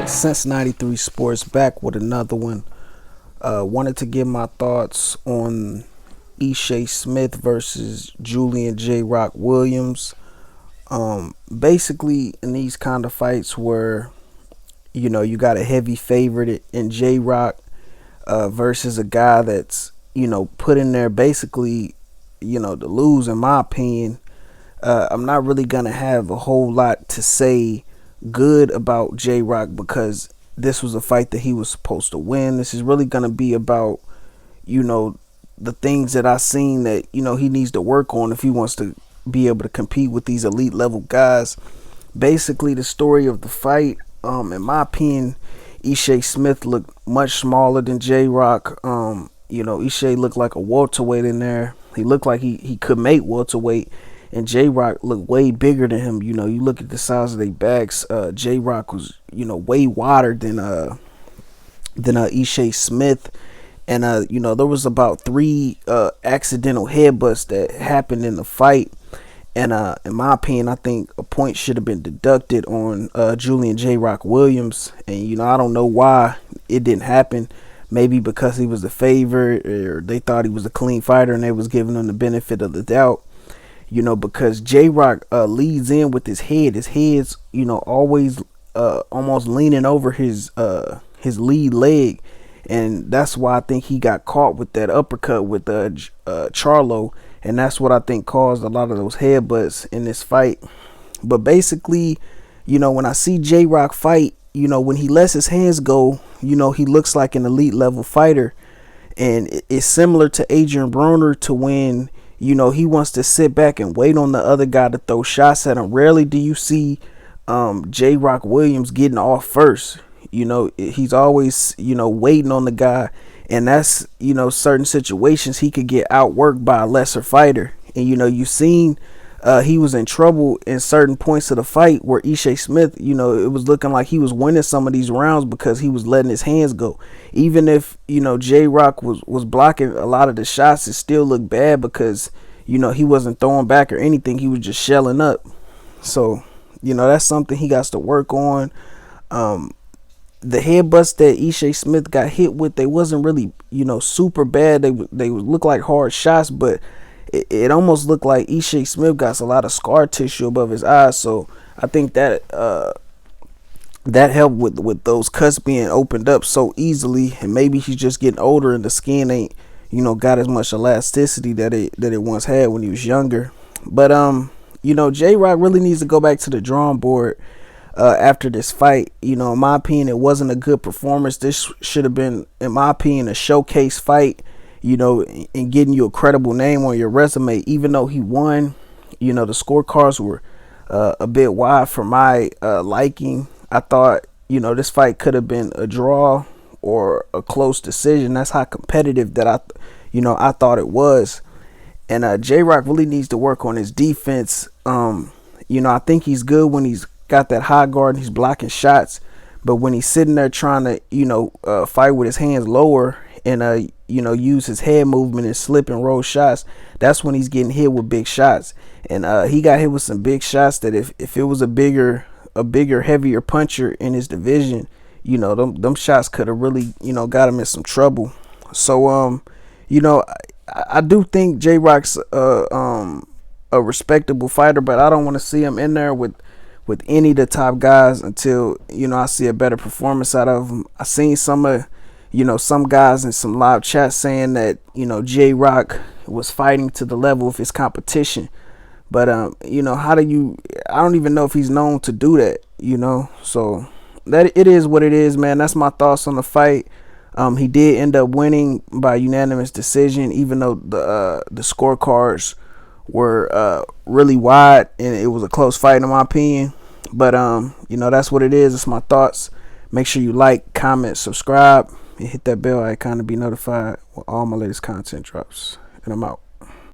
Since 93 Sports back with another one. Wanted to give my thoughts on Ishe Smith versus Julian J. Rock Williams. Basically, in these kind of fights where you got a heavy favorite in J. Rock versus a guy that's put in there basically to lose. In my opinion, I'm not really gonna have a whole lot to say good about J Rock because this was a fight that he was supposed to win. This is really gonna be about the things that I seen that he needs to work on if he wants to be able to compete with these elite level guys. Basically, the story of the fight, in my opinion, Ishe Smith looked much smaller than J Rock. Ishe looked like a welterweight in there. He looked like he could make welterweight. And J Rock looked way bigger than him. You look at the size of their backs. J Rock was, way wider than Ishe Smith. And there was about three accidental headbutts that happened in the fight. And in my opinion, I think a point should have been deducted on Julian J Rock Williams. And I don't know why it didn't happen. Maybe because he was the favorite, or they thought he was a clean fighter and they was giving him the benefit of the doubt. Because J Rock leads in with his head. His head's always almost leaning over his lead leg, and that's why I think he got caught with that uppercut with Charlo, and that's what I think caused a lot of those headbutts in this fight. But basically, when I see J Rock fight, when he lets his hands go, he looks like an elite level fighter, and it's similar to Adrian Broner to when he wants to sit back and wait on the other guy to throw shots at him. Rarely do you see J Rock Williams getting off first. He's always waiting on the guy, and that's certain situations he could get outworked by a lesser fighter. And you seen he was in trouble in certain points of the fight where Ishe Smith, it was looking like he was winning some of these rounds because he was letting his hands go. Even if J Rock was blocking a lot of the shots, it still looked bad because he wasn't throwing back or anything. He was just shelling up. So that's something he got to work on. The headbutts that Ishe Smith got hit with, they wasn't really super bad. They look like hard shots, but it almost looked like Ishe Smith got a lot of scar tissue above his eyes. So I think that that helped with those cuts being opened up so easily. And maybe he's just getting older and the skin ain't got as much elasticity that it once had when he was younger. But J Rock really needs to go back to the drawing board after this fight. In my opinion, it wasn't a good performance. This should have been, in my opinion, a showcase fight, and getting you a credible name on your resume. Even though he won, the scorecards were a bit wide for my liking. I thought, this fight could have been a draw or a close decision. That's how competitive that I thought it was. And J Rock really needs to work on his defense. I think he's good when he's got that high guard and he's blocking shots, but when he's sitting there trying to fight with his hands lower and use his head movement and slip and roll shots, that's when he's getting hit with big shots. And he got hit with some big shots that if it was a bigger, heavier puncher in his division, them shots could have really got him in some trouble. So I do think J Rock's a respectable fighter, but I don't want to see him in there with any of the top guys until I see a better performance out of him. I seen some guys in some live chat saying that J Rock was fighting to the level of his competition, but how do you? I don't even know if he's known to do that. So that it is what it is, man. That's my thoughts on the fight. He did end up winning by unanimous decision, even though the scorecards were really wide and it was a close fight in my opinion. But that's what it is. It's my thoughts. Make sure you like, comment, subscribe, and hit that bell icon to be notified when all my latest content drops. And I'm out.